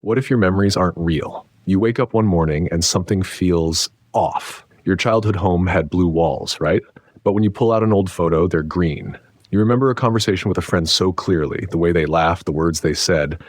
What if your memories aren't real? You wake up one morning and something feels off. Your childhood home had blue walls, right? But when you pull out an old photo, they're green. You remember a conversation with a friend so clearly, the way they laughed, the words they said.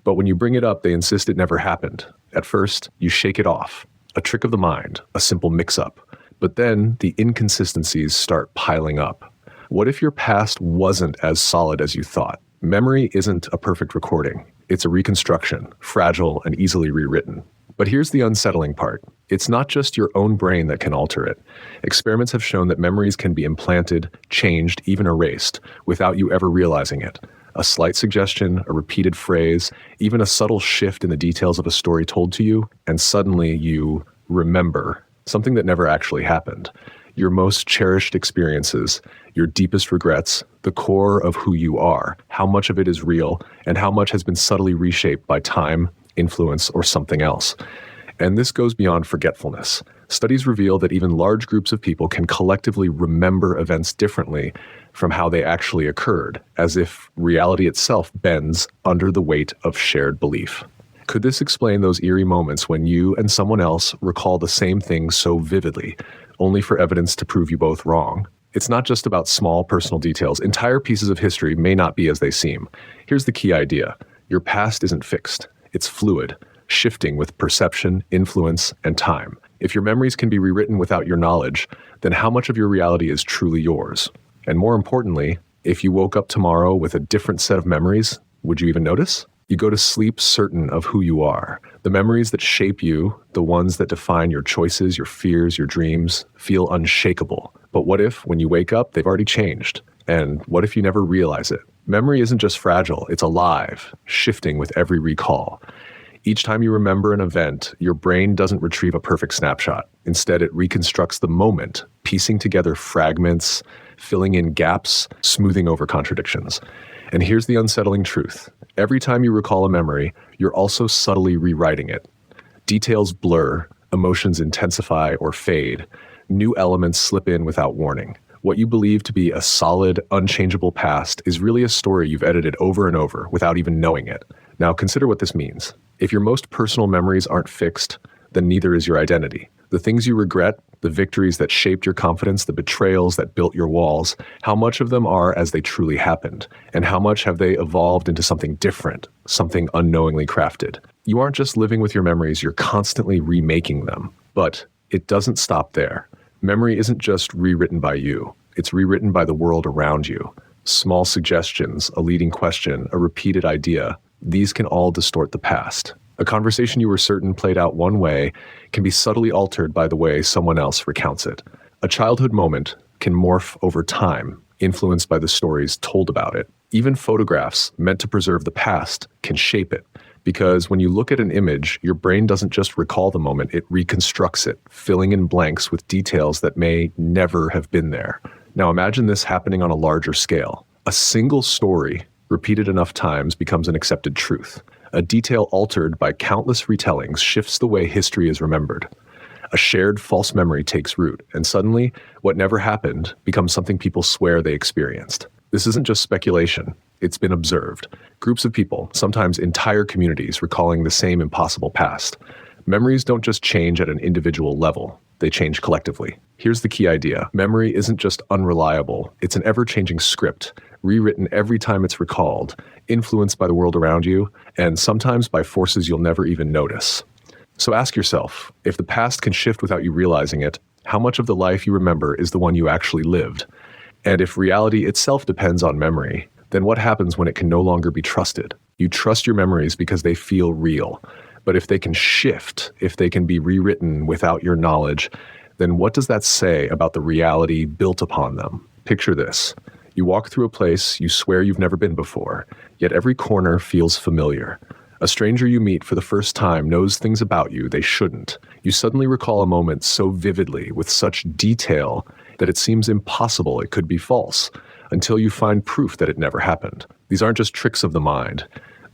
But when you bring it up, they insist it never happened. At first, you shake it off. A trick of the mind, a simple mix-up. But then the inconsistencies start piling up. What if your past wasn't as solid as you thought? Memory isn't a perfect recording. It's a reconstruction, fragile and easily rewritten. But here's the unsettling part. It's not just your own brain that can alter it. Experiments have shown that memories can be implanted, changed, even erased, without you ever realizing it. A slight suggestion, a repeated phrase, even a subtle shift in the details of a story told to you, and suddenly you remember something that never actually happened. Your most cherished experiences, your deepest regrets, the core of who you are, how much of it is real, and how much has been subtly reshaped by time, influence, or something else. And this goes beyond forgetfulness. Studies reveal that even large groups of people can collectively remember events differently from how they actually occurred, as if reality itself bends under the weight of shared belief. Could this explain those eerie moments when you and someone else recall the same thing so vividly, only for evidence to prove you both wrong? It's not just about small personal details. Entire pieces of history may not be as they seem. Here's the key idea. Your past isn't fixed. It's fluid, shifting with perception, influence, and time. If your memories can be rewritten without your knowledge, then how much of your reality is truly yours? And more importantly, if you woke up tomorrow with a different set of memories, would you even notice? You go to sleep certain of who you are. The memories that shape you, the ones that define your choices, your fears, your dreams, feel unshakable. But what if, when you wake up, they've already changed? And what if you never realize it? Memory isn't just fragile, it's alive, shifting with every recall. Each time you remember an event, your brain doesn't retrieve a perfect snapshot. Instead, it reconstructs the moment, piecing together fragments, filling in gaps, smoothing over contradictions. And here's the unsettling truth. Every time you recall a memory, you're also subtly rewriting it. Details blur, emotions intensify or fade, new elements slip in without warning. What you believe to be a solid, unchangeable past is really a story you've edited over and over without even knowing it. Now consider what this means. If your most personal memories aren't fixed, then neither is your identity. The things you regret, the victories that shaped your confidence, the betrayals that built your walls, how much of them are as they truly happened? And how much have they evolved into something different, something unknowingly crafted? You aren't just living with your memories, you're constantly remaking them. But it doesn't stop there. Memory isn't just rewritten by you. It's rewritten by the world around you. Small suggestions, a leading question, a repeated idea, these can all distort the past. A conversation you were certain played out one way can be subtly altered by the way someone else recounts it. A childhood moment can morph over time, influenced by the stories told about it. Even photographs meant to preserve the past can shape it, because when you look at an image, your brain doesn't just recall the moment, it reconstructs it, filling in blanks with details that may never have been there. Now imagine this happening on a larger scale. A single story repeated enough times becomes an accepted truth. A detail altered by countless retellings shifts the way history is remembered. A shared false memory takes root, and suddenly, what never happened becomes something people swear they experienced. This isn't just speculation. It's been observed. Groups of people, sometimes entire communities, recalling the same impossible past. Memories don't just change at an individual level. They change collectively. Here's the key idea. Memory isn't just unreliable. It's an ever-changing script, rewritten every time it's recalled, influenced by the world around you, and sometimes by forces you'll never even notice. So ask yourself, if the past can shift without you realizing it, how much of the life you remember is the one you actually lived? And if reality itself depends on memory, then what happens when it can no longer be trusted? You trust your memories because they feel real. But if they can shift, if they can be rewritten without your knowledge, then what does that say about the reality built upon them? Picture this. You walk through a place you swear you've never been before, yet every corner feels familiar. A stranger you meet for the first time knows things about you they shouldn't. You suddenly recall a moment so vividly, with such detail, that it seems impossible it could be false, until you find proof that it never happened. These aren't just tricks of the mind.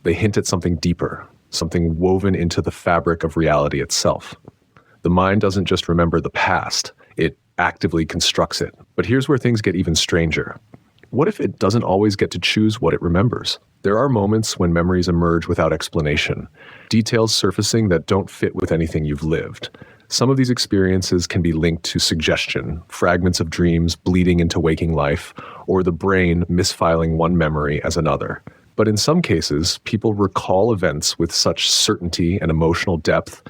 They hint at something deeper, something woven into the fabric of reality itself. The mind doesn't just remember the past, it actively constructs it. But here's where things get even stranger. What if it doesn't always get to choose what it remembers? There are moments when memories emerge without explanation, details surfacing that don't fit with anything you've lived. Some of these experiences can be linked to suggestion, fragments of dreams bleeding into waking life, or the brain misfiling one memory as another. But in some cases, people recall events with such certainty and emotional depth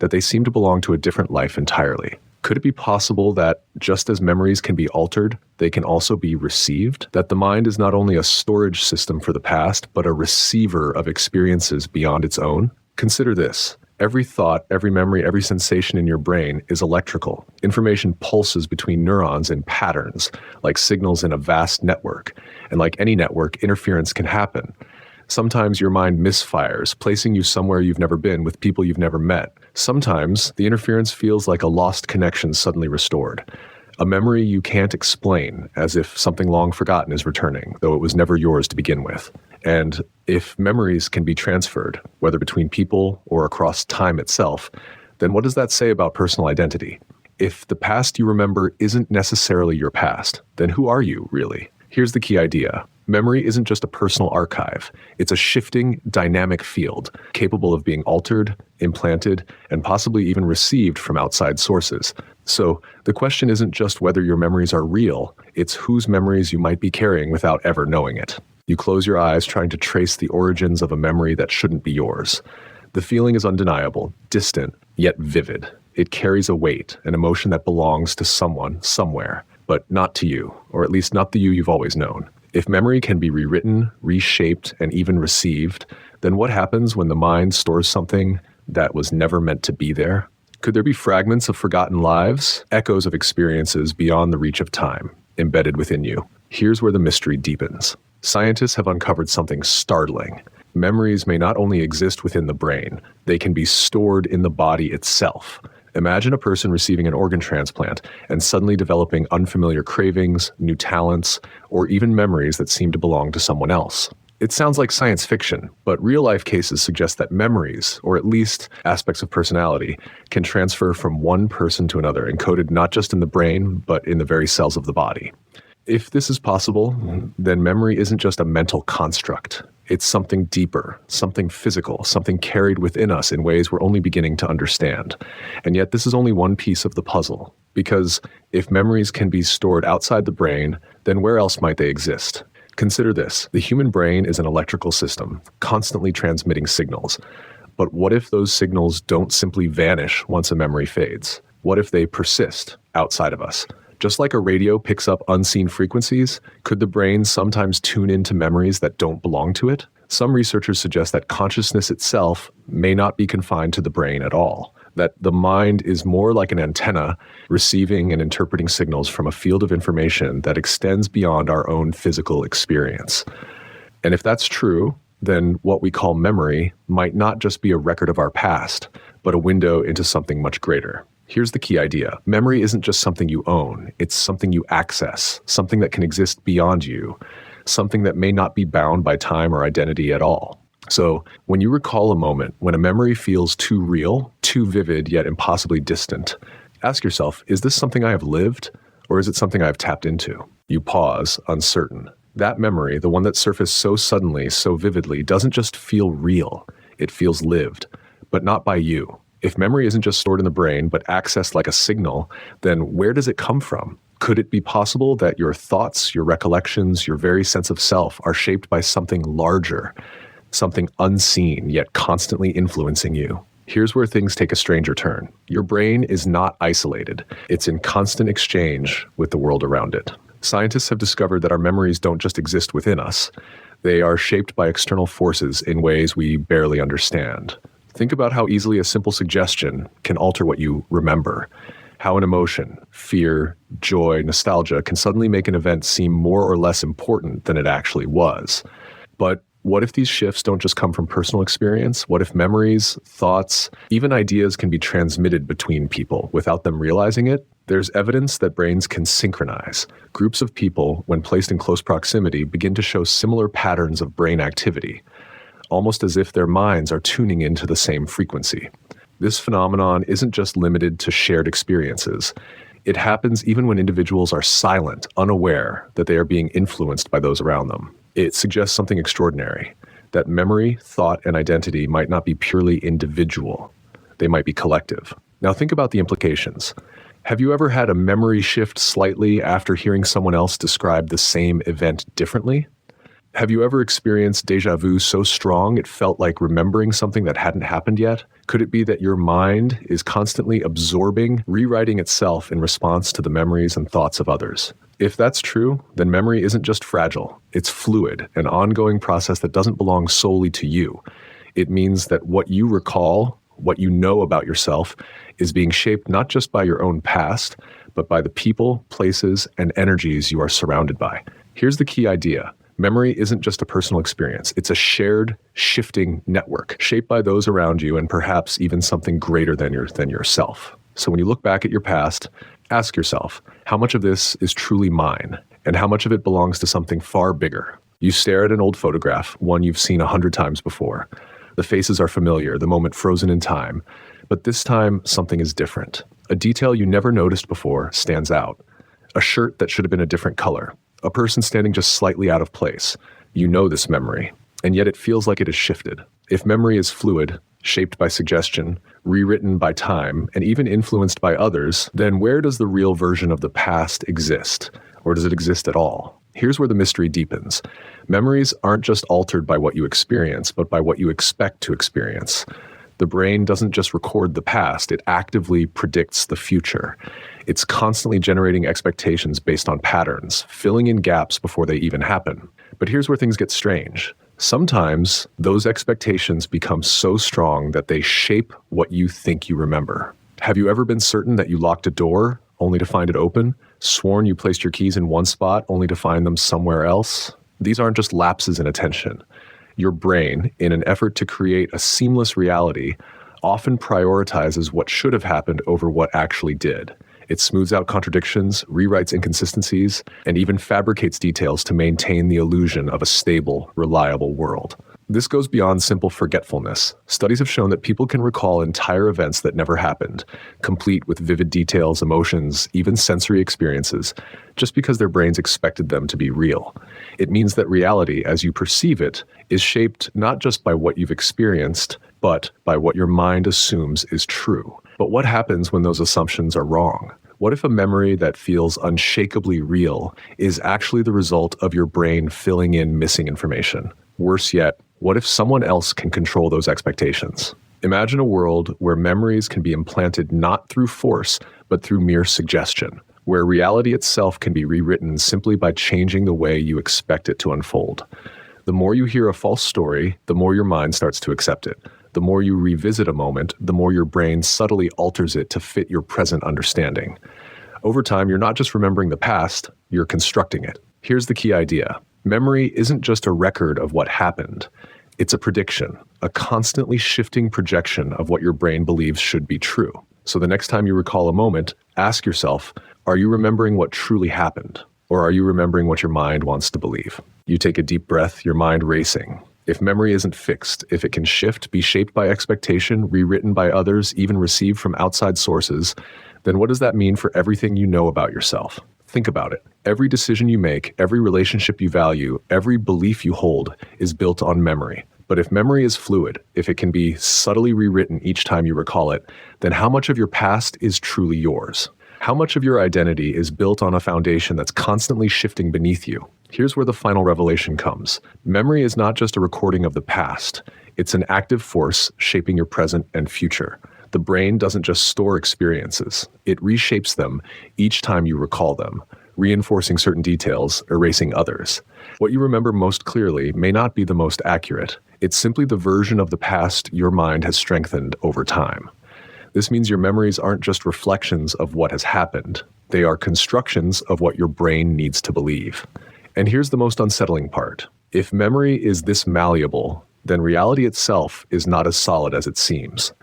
that they seem to belong to a different life entirely. Could it be possible that just as memories can be altered, they can also be received? That the mind is not only a storage system for the past, but a receiver of experiences beyond its own? Consider this. Every thought, every memory, every sensation in your brain is electrical. Information pulses between neurons in patterns, like signals in a vast network. And like any network, interference can happen. Sometimes your mind misfires, placing you somewhere you've never been with people you've never met. Sometimes the interference feels like a lost connection suddenly restored. A memory you can't explain, as if something long forgotten is returning, though it was never yours to begin with. And if memories can be transferred, whether between people or across time itself, then what does that say about personal identity? If the past you remember isn't necessarily your past, then who are you, really? Here's the key idea. Memory isn't just a personal archive. It's a shifting, dynamic field, capable of being altered, implanted, and possibly even received from outside sources. So the question isn't just whether your memories are real, it's whose memories you might be carrying without ever knowing it. You close your eyes trying to trace the origins of a memory that shouldn't be yours. The feeling is undeniable, distant, yet vivid. It carries a weight, an emotion that belongs to someone, somewhere, but not to you, or at least not the you you've always known. If memory can be rewritten, reshaped, and even received, then what happens when the mind stores something that was never meant to be there? Could there be fragments of forgotten lives, echoes of experiences beyond the reach of time, embedded within you? Here's where the mystery deepens. Scientists have uncovered something startling. Memories may not only exist within the brain, they can be stored in the body itself. Imagine a person receiving an organ transplant and suddenly developing unfamiliar cravings, new talents, or even memories that seem to belong to someone else. It sounds like science fiction, but real-life cases suggest that memories, or at least aspects of personality, can transfer from one person to another, encoded not just in the brain, but in the very cells of the body. If this is possible, then memory isn't just a mental construct. It's something deeper, something physical, something carried within us in ways we're only beginning to understand. And yet this is only one piece of the puzzle, because if memories can be stored outside the brain, then where else might they exist? Consider this. The human brain is an electrical system, constantly transmitting signals. But what if those signals don't simply vanish once a memory fades? What if they persist outside of us? Just like a radio picks up unseen frequencies, could the brain sometimes tune into memories that don't belong to it? Some researchers suggest that consciousness itself may not be confined to the brain at all, that the mind is more like an antenna, receiving and interpreting signals from a field of information that extends beyond our own physical experience. And if that's true, then what we call memory might not just be a record of our past, but a window into something much greater. Here's the key idea. Memory isn't just something you own. It's something you access, something that can exist beyond you, something that may not be bound by time or identity at all. So when you recall a moment, when a memory feels too real, too vivid, yet impossibly distant, ask yourself, is this something I have lived, or is it something I have tapped into? You pause, uncertain. That memory, the one that surfaced so suddenly, so vividly, doesn't just feel real. It feels lived, but not by you. If memory isn't just stored in the brain, but accessed like a signal, then where does it come from? Could it be possible that your thoughts, your recollections, your very sense of self are shaped by something larger, something unseen, yet constantly influencing you? Here's where things take a stranger turn. Your brain is not isolated. It's in constant exchange with the world around it. Scientists have discovered that our memories don't just exist within us. They are shaped by external forces in ways we barely understand. Think about how easily a simple suggestion can alter what you remember. How an emotion, fear, joy, nostalgia can suddenly make an event seem more or less important than it actually was. But what if these shifts don't just come from personal experience? What if memories, thoughts, even ideas can be transmitted between people without them realizing it? There's evidence that brains can synchronize. Groups of people, when placed in close proximity, begin to show similar patterns of brain activity, almost as if their minds are tuning into the same frequency. This phenomenon isn't just limited to shared experiences. It happens even when individuals are silent, unaware that they are being influenced by those around them. It suggests something extraordinary, that memory, thought, and identity might not be purely individual. They might be collective. Now think about the implications. Have you ever had a memory shift slightly after hearing someone else describe the same event differently? Have you ever experienced déjà vu so strong it felt like remembering something that hadn't happened yet? Could it be that your mind is constantly absorbing, rewriting itself in response to the memories and thoughts of others? If that's true, then memory isn't just fragile. It's fluid, an ongoing process that doesn't belong solely to you. It means that what you recall, what you know about yourself, is being shaped not just by your own past, but by the people, places, and energies you are surrounded by. Here's the key idea. Memory isn't just a personal experience. It's a shared, shifting network shaped by those around you and perhaps even something greater than yourself. So when you look back at your past, ask yourself, how much of this is truly mine? And how much of it belongs to something far bigger? You stare at an old photograph, one you've seen 100 times before. The faces are familiar, the moment frozen in time. But this time, something is different. A detail you never noticed before stands out. A shirt that should have been a different color. A person standing just slightly out of place. You know this memory, and yet it feels like it has shifted. If memory is fluid, shaped by suggestion, rewritten by time, and even influenced by others, then where does the real version of the past exist? Or does it exist at all? Here's where the mystery deepens. Memories aren't just altered by what you experience, but by what you expect to experience. The brain doesn't just record the past, it actively predicts the future. It's constantly generating expectations based on patterns, filling in gaps before they even happen. But here's where things get strange. Sometimes those expectations become so strong that they shape what you think you remember. Have you ever been certain that you locked a door only to find it open? Sworn you placed your keys in one spot only to find them somewhere else? These aren't just lapses in attention. Your brain, in an effort to create a seamless reality, often prioritizes what should have happened over what actually did. It smooths out contradictions, rewrites inconsistencies, and even fabricates details to maintain the illusion of a stable, reliable world. This goes beyond simple forgetfulness. Studies have shown that people can recall entire events that never happened, complete with vivid details, emotions, even sensory experiences, just because their brains expected them to be real. It means that reality, as you perceive it, is shaped not just by what you've experienced, but by what your mind assumes is true. But what happens when those assumptions are wrong? What if a memory that feels unshakably real is actually the result of your brain filling in missing information? Worse yet, what if someone else can control those expectations? Imagine a world where memories can be implanted not through force, but through mere suggestion, where reality itself can be rewritten simply by changing the way you expect it to unfold. The more you hear a false story, the more your mind starts to accept it. The more you revisit a moment, the more your brain subtly alters it to fit your present understanding. Over time, you're not just remembering the past, you're constructing it. Here's the key idea. Memory isn't just a record of what happened. It's a prediction, a constantly shifting projection of what your brain believes should be true. So the next time you recall a moment, ask yourself, are you remembering what truly happened? Or are you remembering what your mind wants to believe? You take a deep breath, your mind racing. If memory isn't fixed, if it can shift, be shaped by expectation, rewritten by others, even received from outside sources, then what does that mean for everything you know about yourself? Think about it. Every decision you make, every relationship you value, every belief you hold is built on memory. But if memory is fluid, if it can be subtly rewritten each time you recall it, then how much of your past is truly yours? How much of your identity is built on a foundation that's constantly shifting beneath you? Here's where the final revelation comes. Memory is not just a recording of the past. It's an active force shaping your present and future. The brain doesn't just store experiences. It reshapes them each time you recall them, reinforcing certain details, erasing others. What you remember most clearly may not be the most accurate. It's simply the version of the past your mind has strengthened over time. This means your memories aren't just reflections of what has happened. They are constructions of what your brain needs to believe. And here's the most unsettling part. If memory is this malleable, then reality itself is not as solid as it seems.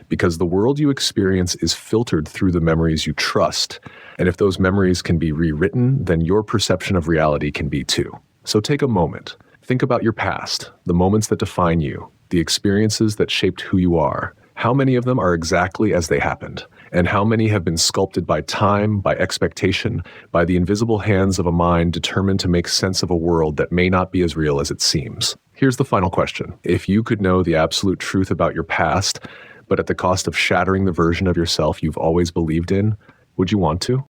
Because the world you experience is filtered through the memories you trust. And if those memories can be rewritten, then your perception of reality can be too. So take a moment. Think about your past, the moments that define you, the experiences that shaped who you are. How many of them are exactly as they happened? And how many have been sculpted by time, by expectation, by the invisible hands of a mind determined to make sense of a world that may not be as real as it seems? Here's the final question. If you could know the absolute truth about your past, but at the cost of shattering the version of yourself you've always believed in, would you want to?